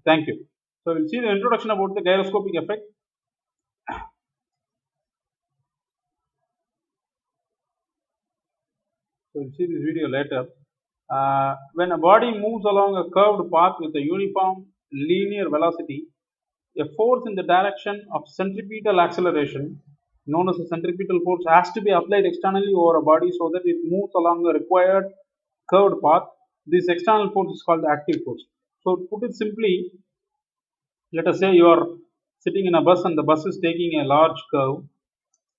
Thank you. So we'll see the introduction about the gyroscopic effect. So we'll see this video later. When a body moves along a curved path with a uniform linear velocity, a force in the direction of centripetal acceleration, known as the centripetal force, has to be applied externally over a body so that it moves along the required curved path. This external force is called the active force. So, to put it simply, let us say you are sitting in a bus and the bus is taking a large curve.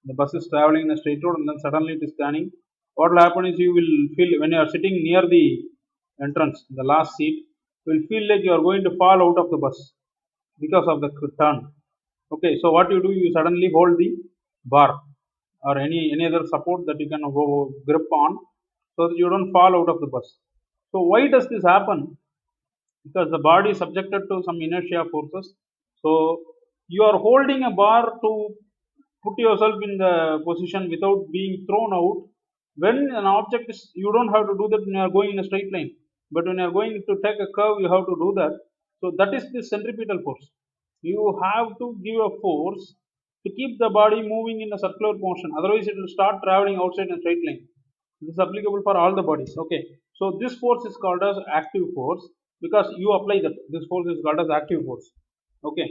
The bus is traveling in a straight road and then suddenly it is turning. What will happen is you will feel when you are sitting near the entrance, the last seat, you will feel like you are going to fall out of the bus because of the turn. Okay, so what you do, you suddenly hold the bar or any other support that you can go grip on so that you don't fall out of the bus. So why does this happen? Because the body is subjected to some inertia forces. So you are holding a bar to put yourself in the position without being thrown out. When an object is, you don't have to do that when you are going in a straight line, but when you are going to take a curve, you have to do that. So that is the centripetal force. You have to give a force to keep the body moving in a circular motion, otherwise it will start traveling outside in a straight line. This is applicable for all the bodies. Okay, so this force is called as active force because you apply that. This force is called as active force. Okay,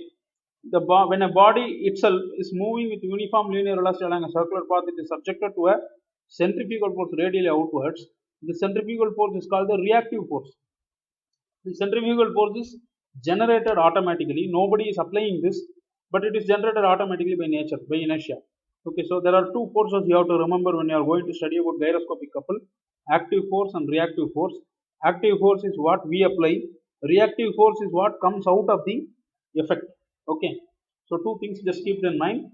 when a body itself is moving with uniform linear velocity along a circular path, it is subjected to a centrifugal force radially outwards. The centrifugal force is called the reactive force. The centrifugal force is generated automatically. Nobody is applying this, but it is generated automatically by nature, by inertia. Okay, so there are two forces you have to remember when you are going to study about gyroscopic couple: active force and reactive force. Active force is what we apply. Reactive force is what comes out of the effect. Okay, so two things just keep in mind.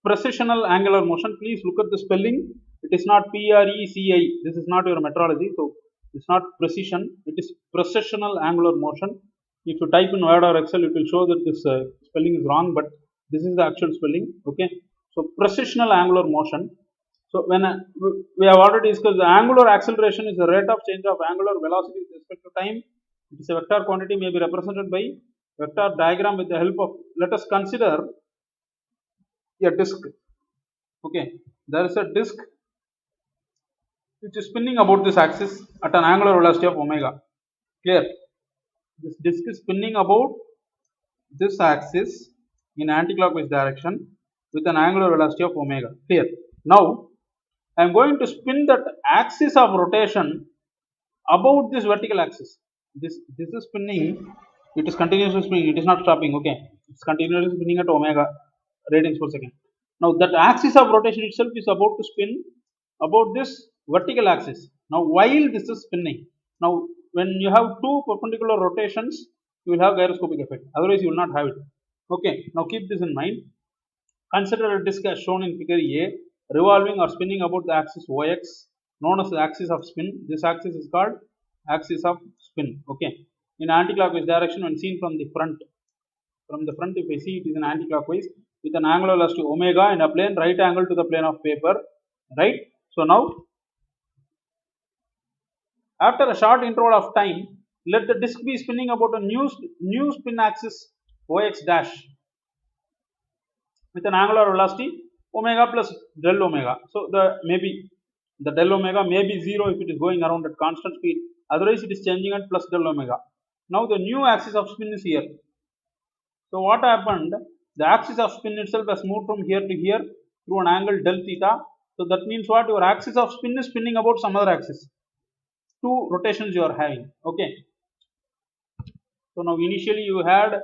Precessional angular motion, please look at the spelling. It is not PRECI. This is not your metrology, so it's not precision, it is precessional angular motion. If you type in Word or Excel, it will show that this spelling is wrong, but this is the actual spelling. Okay, so precessional angular motion. So when we have already discussed, the angular acceleration is the rate of change of angular velocity with respect to time. It is a vector quantity, may be represented by vector diagram with the help of, let us consider a disk. Okay, there is a disk which is spinning about this axis at an angular velocity of omega. Clear? This disk is spinning about this axis in anticlockwise direction with an angular velocity of omega. Clear? Now I am going to spin that axis of rotation about this vertical axis. This is spinning. It is continuously spinning. It is not stopping. Okay, it's continuously spinning at omega radians per second. Now that axis of rotation itself is about to spin about this vertical axis. Now while this is spinning, now when you have two perpendicular rotations, you will have gyroscopic effect. Otherwise, you will not have it. Okay. Now keep this in mind. Consider a disk as shown in figure A, revolving or spinning about the axis OX, known as the axis of spin. This axis is called axis of spin. Okay. In anticlockwise direction when seen from the front. From the front, if I see, it is an anticlockwise with an angular velocity omega in a plane right angle to the plane of paper. Right. So now, after a short interval of time, let the disk be spinning about a new spin axis OX dash with an angular velocity omega plus del omega. So the del omega may be 0 if it is going around at constant speed. Otherwise, it is changing at plus del omega. Now the new axis of spin is here. So what happened? The axis of spin itself has moved from here to here through an angle del theta. So that means what? Your axis of spin is spinning about some other axis. Two rotations you are having. Okay. So now initially you had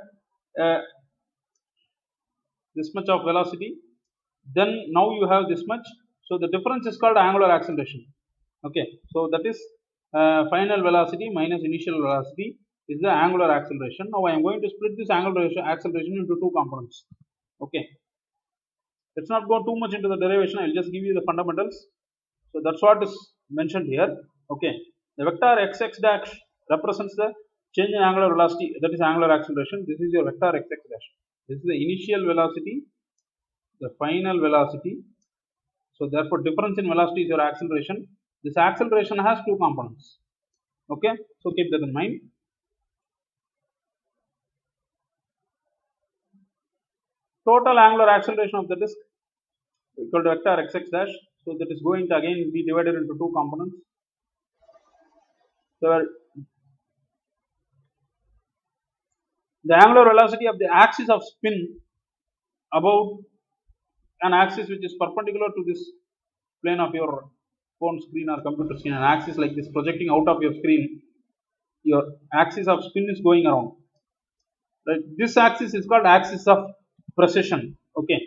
this much of velocity, then now you have this much. So the difference is called angular acceleration. Okay, so that is final velocity minus initial velocity is the angular acceleration. Now I am going to split this angular acceleration into two components. Okay, let's not go too much into the derivation. I'll just give you the fundamentals. So that's what is mentioned here. Okay, the vector xx dash represents the change in angular velocity, that is angular acceleration. This is your vector xx dash. This is the initial velocity, the final velocity. So therefore difference in velocity is your acceleration. This acceleration has two components. Okay, so keep that in mind. Total angular acceleration of the disk equal to vector xx dash. So that is going to again be divided into two components. So the angular velocity of the axis of spin about an axis which is perpendicular to this plane of your phone screen or computer screen, an axis like this projecting out of your screen, your axis of spin is going around. Right? This axis is called axis of precession. Okay,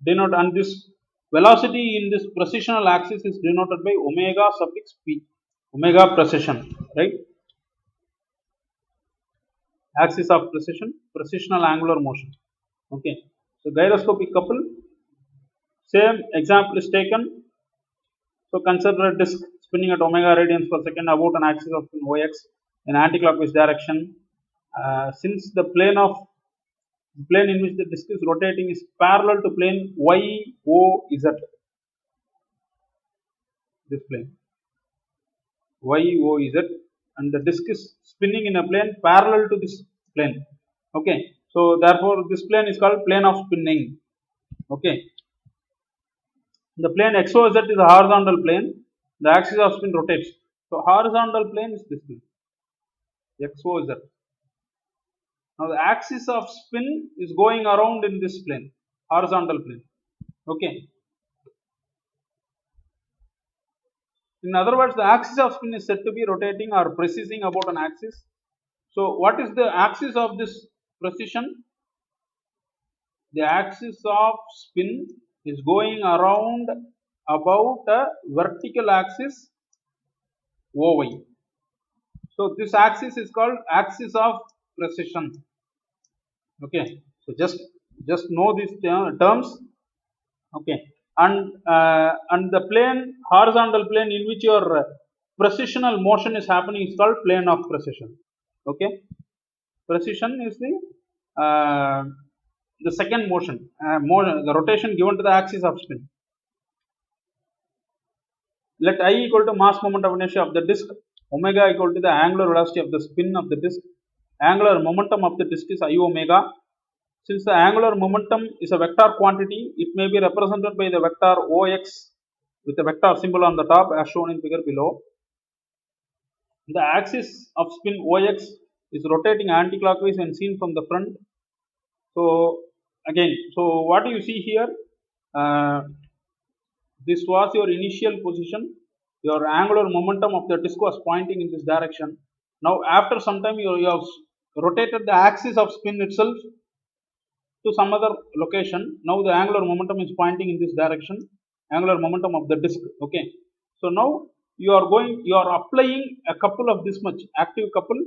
denote, and this velocity in this precessional axis is denoted by omega suffix p, omega precession, right? Axis of precession, precessional angular motion. Okay, so gyroscopic couple, same example is taken. So consider a disk spinning at omega radians per second about an axis of OX in anticlockwise direction. Since the plane in which the disk is rotating is parallel to plane YOZ, this plane YOZ, and the disk is spinning in a plane parallel to this plane. Okay, so therefore this plane is called plane of spinning. Okay, the plane XOZ is a horizontal plane. The axis of spin rotates. So horizontal plane is this plane XOZ. Now the axis of spin is going around in this plane, horizontal plane. Okay. In other words, the axis of spin is said to be rotating or precessing about an axis. So what is the axis of this precision? The axis of spin is going around about a vertical axis OY. So this axis is called axis of precession. Okay, so just know these terms. Okay, and the plane, horizontal plane in which your precisional motion is happening is called plane of precession. Okay, precision is the second motion, the rotation given to the axis of spin. Let I equal to mass moment of inertia of the disk, omega equal to the angular velocity of the spin of the disk. Angular momentum of the disk is I omega. Since the angular momentum is a vector quantity, it may be represented by the vector OX with the vector symbol on the top as shown in figure below. The axis of spin OX is rotating anticlockwise when seen from the front. So again, so what do you see here? This was your initial position. Your angular momentum of the disk was pointing in this direction. Now after some time you have rotated the axis of spin itself to some other location. Now the angular momentum is pointing in this direction, angular momentum of the disk. Okay, so now you are applying a couple of this much active couple,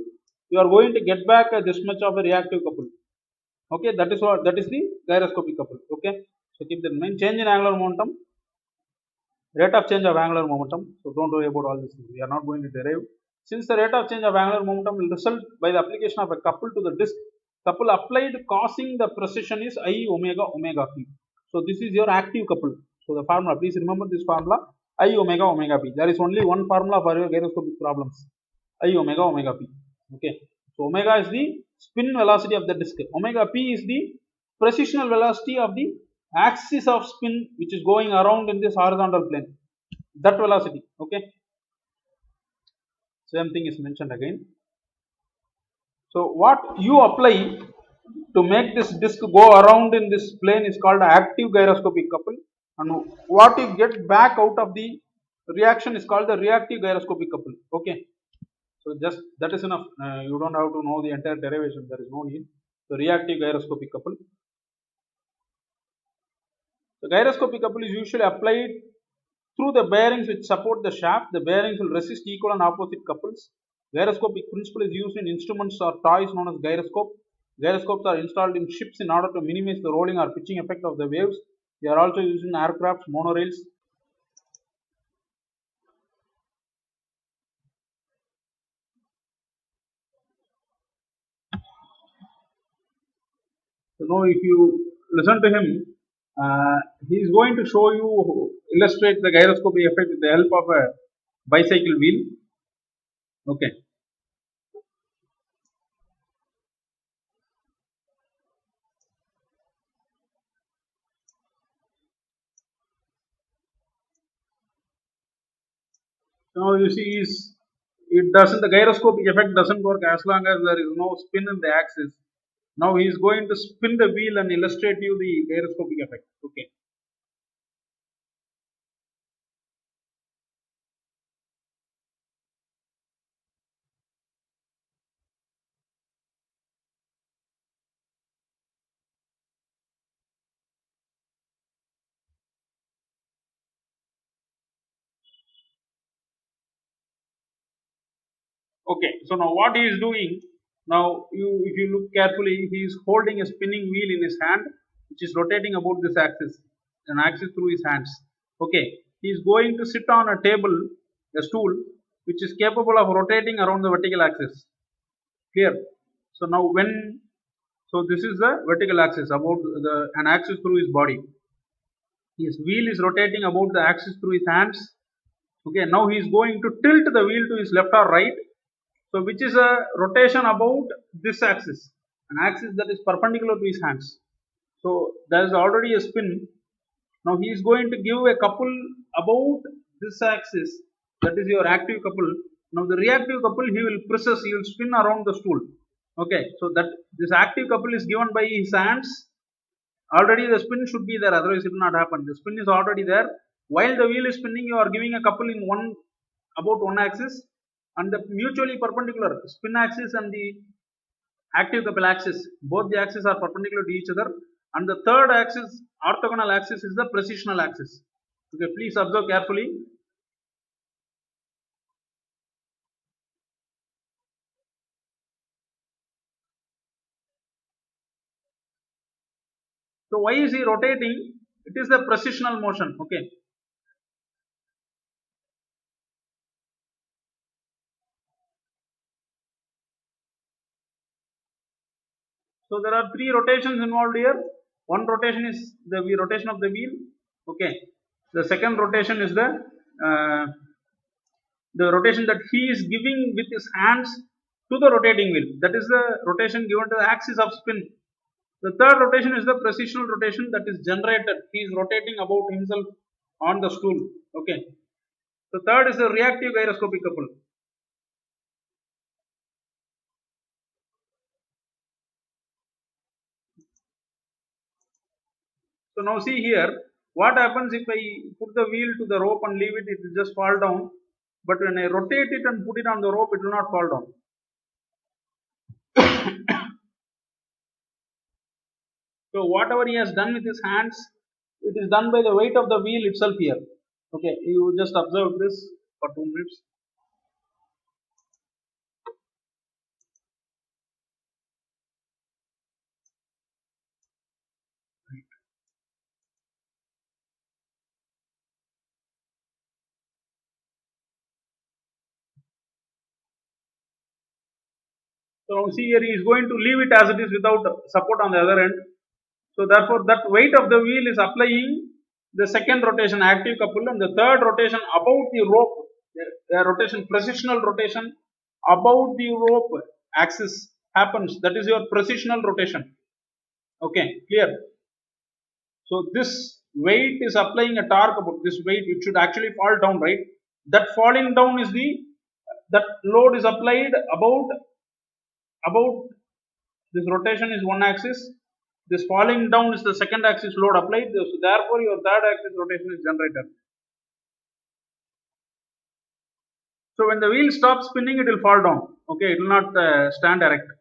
you are going to get back this much of a reactive couple. Okay, that is the gyroscopic couple. Okay, so keep that in mind. Change in angular momentum, rate of change of angular momentum. So don't worry about all these things, we are not going to derive. Since the rate of change of angular momentum will result by the application of a couple to the disk, couple applied causing the precession is I omega omega p. So this is your active couple. So the formula, please remember this formula, I omega omega p. There is only one formula for your gyroscopic problems, I omega omega p. Okay, so omega is the spin velocity of the disk, omega p is the precessional velocity of the axis of spin which is going around in this horizontal plane, that velocity. Okay, same thing is mentioned again. So what you apply to make this disk go around in this plane is called active gyroscopic couple, and what you get back out of the reaction is called the reactive gyroscopic couple. Okay, so just that is enough, you don't have to know the entire derivation, there is no need. So reactive gyroscopic couple, the gyroscopic couple is usually applied through the bearings which support the shaft. The bearings will resist equal and opposite couples. Gyroscopic principle is used in instruments or toys known as gyroscope. Gyroscopes are installed in ships in order to minimize the rolling or pitching effect of the waves. They are also used in aircraft, monorails. So now if you listen to him, he is going to show you, illustrate the gyroscopic effect with the help of a bicycle wheel. Okay. Now you see is it doesn't, the gyroscopic effect doesn't work as long as there is no spin in the axis. Now he is going to spin the wheel and illustrate you the gyroscopic effect. Okay. Okay, so now what he is doing, now if you look carefully, he is holding a spinning wheel in his hand, which is rotating about this axis, an axis through his hands. Okay, he is going to sit on a table, a stool, which is capable of rotating around the vertical axis. Clear? So now so this is the vertical axis about an axis through his body. His wheel is rotating about the axis through his hands. Okay, now he is going to tilt the wheel to his left or right. So which is a rotation about this axis, an axis that is perpendicular to his hands. So there is already a spin. Now he is going to give a couple about this axis, that is your active couple. Now the reactive couple he will spin around the stool. Okay, so that this active couple is given by his hands. Already the spin should be there, otherwise it will not happen. The spin is already there. While the wheel is spinning, you are giving a couple in about one axis, and the mutually perpendicular spin axis and the active couple axis, both the axes are perpendicular to each other, and the third axis, orthogonal axis, is the precessional axis. Okay, please observe carefully. So why is he rotating? It is the precessional motion. Okay. So there are three rotations involved here. One rotation is the rotation of the wheel. Okay. The second rotation is uh, the rotation that he is giving with his hands to the rotating wheel. That is the rotation given to the axis of spin. The third rotation is the precessional rotation that is generated. He is rotating about himself on the stool. Okay. The third is the reactive gyroscopic couple. So now see here, what happens if I put the wheel to the rope and leave it, it will just fall down. But when I rotate it and put it on the rope, it will not fall down. So whatever he has done with his hands, it is done by the weight of the wheel itself here. Okay, you just observe this for 2 minutes. So now see here, he is going to leave it as it is without support on the other end. So therefore, that weight of the wheel is applying the second rotation, active couple, and the third rotation about the rope, the rotation, precessional rotation about the rope axis happens. That is your precessional rotation. Okay, clear. So this weight is applying a torque about this weight. It should actually fall down, right? That falling down is that load is applied about this rotation is one axis. This falling down is the second axis load applied. So therefore, your third axis rotation is generated. So when the wheel stops spinning, it will fall down. Okay, it will not stand erect.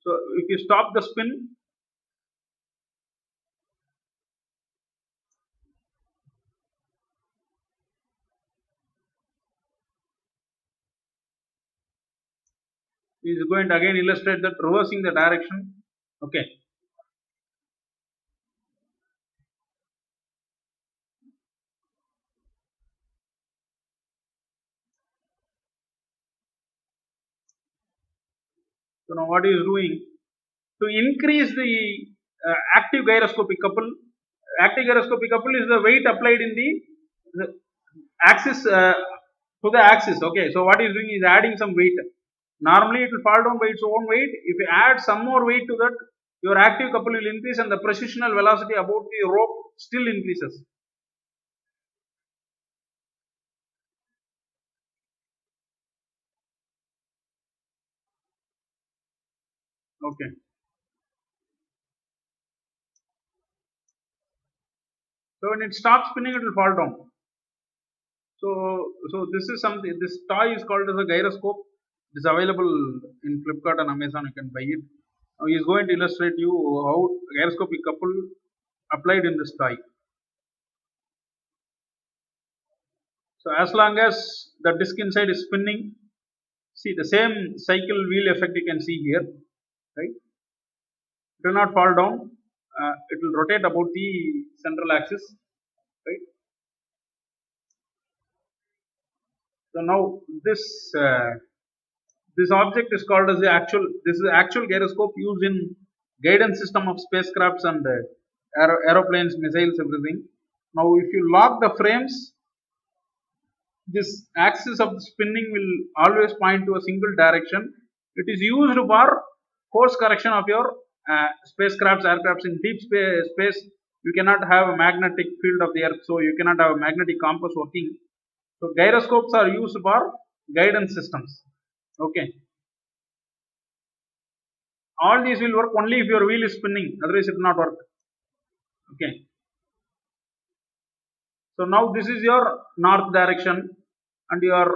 So if you stop the spin, he is going to again illustrate that reversing the direction. Okay. So now what he is doing to increase the active gyroscopic couple. Active gyroscopic couple is the weight applied in the axis to the axis. Okay, so what he is doing is adding some weight. Normally it will fall down by its own weight. If you add some more weight to that, your active couple will increase and the precessional velocity about the rope still increases. Okay. So when it stops spinning, it will fall down. So this is something. This toy is called as a gyroscope. It is available in Flipkart and Amazon. You can buy it. Now he is going to illustrate you how gyroscopic couple applied in this toy. So as long as the disc inside is spinning, see the same cycle wheel effect you can see here, right? It will not fall down. It will rotate about the central axis, right? So now this object is called as the actual. This is the actual gyroscope used in guidance system of spacecrafts and aeroplanes, missiles, everything. Now, if you lock the frames, this axis of the spinning will always point to a single direction. It is used for course correction of your spacecrafts, aircrafts in deep space. You cannot have a magnetic field of the earth, so you cannot have a magnetic compass working. So gyroscopes are used for guidance systems. Okay, all these will work only if your wheel is spinning, otherwise it will not work. Okay, so now this is your north direction, and your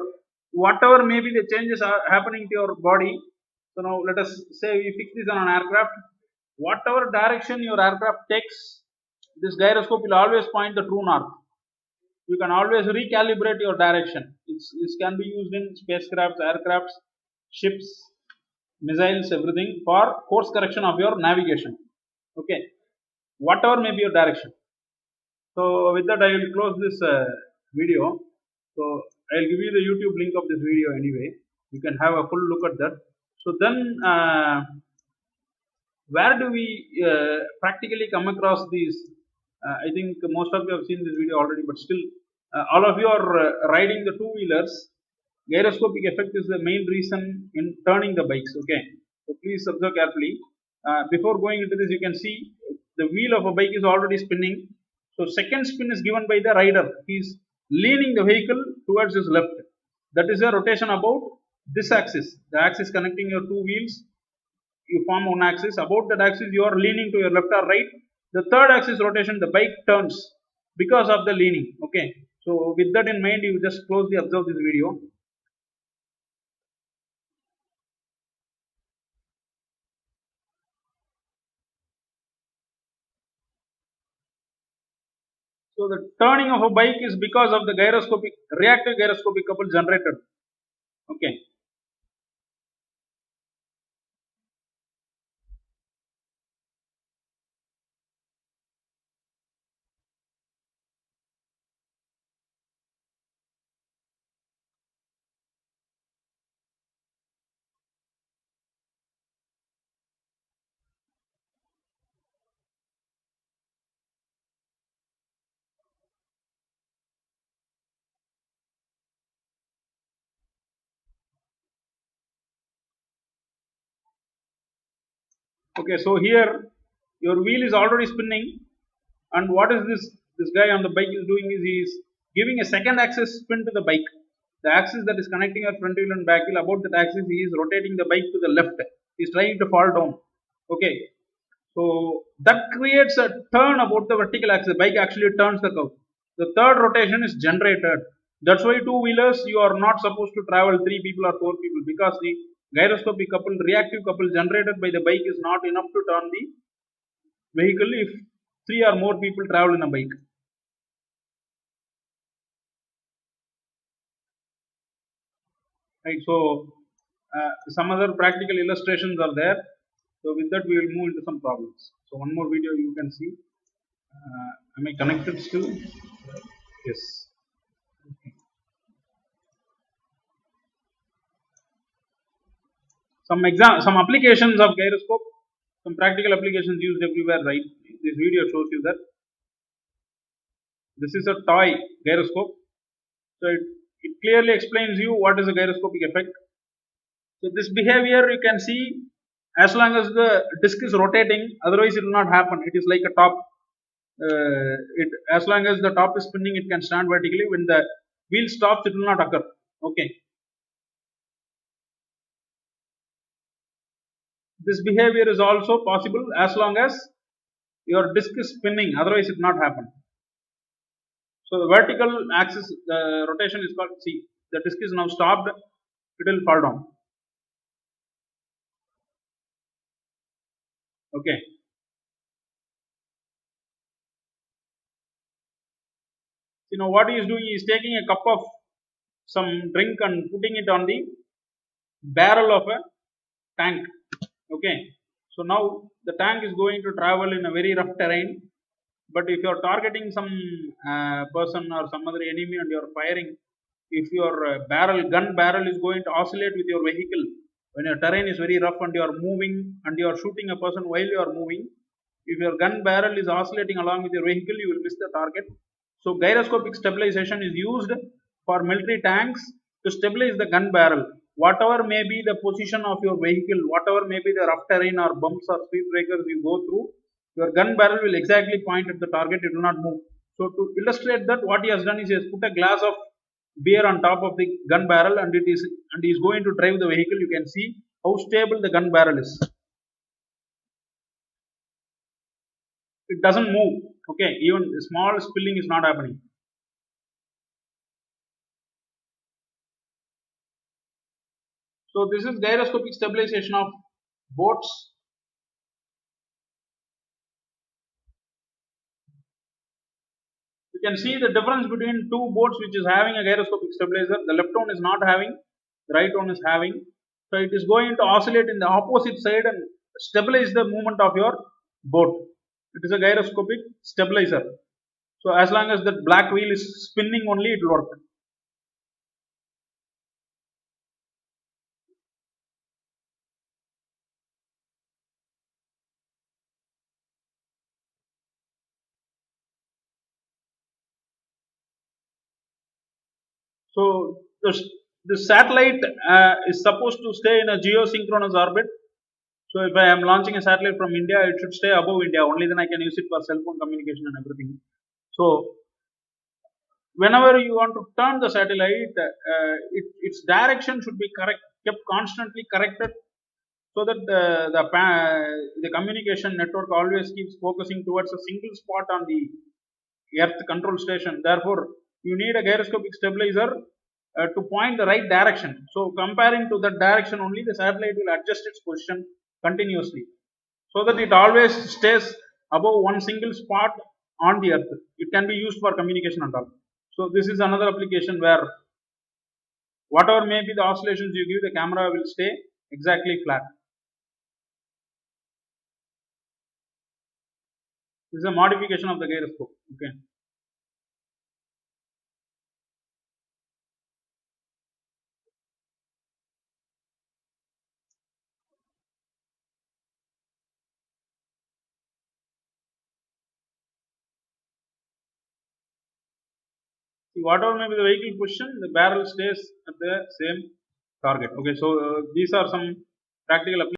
whatever maybe the changes are happening to your body. So now let us say we fix this on an aircraft. Whatever direction your aircraft takes, this gyroscope will always point the true north. You can always recalibrate your direction. This can be used in spacecrafts, aircrafts, ships, missiles, everything for course correction of your navigation. Okay, whatever may be your direction. So with that, I will close this video. So I'll give you the YouTube link of this video anyway. You can have a full look at that. So then, where do we practically come across these? I think most of you have seen this video already, but still, all of you are riding the two-wheelers. Gyroscopic effect is the main reason in turning the bikes. Okay, so please observe carefully. Before going into this, you can see the wheel of a bike is already spinning. So second spin is given by the rider. He is leaning the vehicle towards his left. That is a rotation about this axis, the axis connecting your two wheels. You form one axis. About that axis, you are leaning to your left or right. The third axis rotation, the bike turns because of the leaning. Okay. So with that in mind, you just closely observe this video. So the turning of a bike is because of the gyroscopic reactive gyroscopic couple generated. Okay. Okay. So here your wheel is already spinning, and what is this guy on the bike is doing is he is giving a second axis spin to the bike. The axis that is connecting your front wheel and back wheel, about that axis he is rotating the bike to the left. He is trying to fall down. Okay, so that creates a turn about the vertical axis. The bike actually turns the curve. The third rotation is generated. That's why two wheelers you are not supposed to travel three people or four people, because the gyroscopic couple, reactive couple generated by the bike is not enough to turn the vehicle if three or more people travel in a bike. Right. So some other practical illustrations are there. So with that, we will move into some problems. So one more video you can see. Am I connected still? Yes. Some applications of gyroscope, some practical applications used everywhere. Right. This video shows you that this is a toy gyroscope. So it clearly explains you what is a gyroscopic effect. So this behavior you can see as long as the disk is rotating, otherwise it will not happen. It is like a top. It as long as the top is spinning, it can stand vertically. When the wheel stops, it will not occur. Okay. This behavior is also possible as long as your disc is spinning, otherwise it not happen. So the vertical axis, the rotation is called, see, the disc is now stopped, it will fall down. Okay. You know what he is doing? He is taking a cup of some drink and putting it on the barrel of a tank. Okay. So now the tank is going to travel in a very rough terrain. But if you are targeting some person or some other enemy and you are firing, if your gun barrel is going to oscillate with your vehicle, when your terrain is very rough and you are moving and you are shooting a person while you are moving, if your gun barrel is oscillating along with your vehicle, you will miss the target. So gyroscopic stabilization is used for military tanks to stabilize the gun barrel. Whatever may be the position of your vehicle, whatever may be the rough terrain or bumps or speed breakers you go through, your gun barrel will exactly point at the target, it will not move. So to illustrate that, what he has done is he has put a glass of beer on top of the gun barrel and he is going to drive the vehicle. You can see how stable the gun barrel is. It doesn't move. Okay, even small spilling is not happening. So this is gyroscopic stabilization of boats. You can see the difference between two boats which is having a gyroscopic stabilizer. The left one is not having, the right one is having. So it is going to oscillate in the opposite side and stabilize the movement of your boat. It is a gyroscopic stabilizer. So as long as the black wheel is spinning only, it will work. So the satellite is supposed to stay in a geosynchronous orbit. So if I am launching a satellite from India, it should stay above India. Only then I can use it for cell phone communication and everything. So whenever you want to turn the satellite, its direction should be kept constantly corrected, so that the communication network always keeps focusing towards a single spot on the Earth control station. Therefore, you need a gyroscopic stabilizer to point the right direction. So comparing to that direction only, the satellite will adjust its position continuously, so that it always stays above one single spot on the Earth. It can be used for communication and all. So this is another application where whatever may be the oscillations you give, the camera will stay exactly flat. This is a modification of the gyroscope. Okay. See, whatever may be the vehicle position, the barrel stays at the same target. Okay. So these are some practical applications.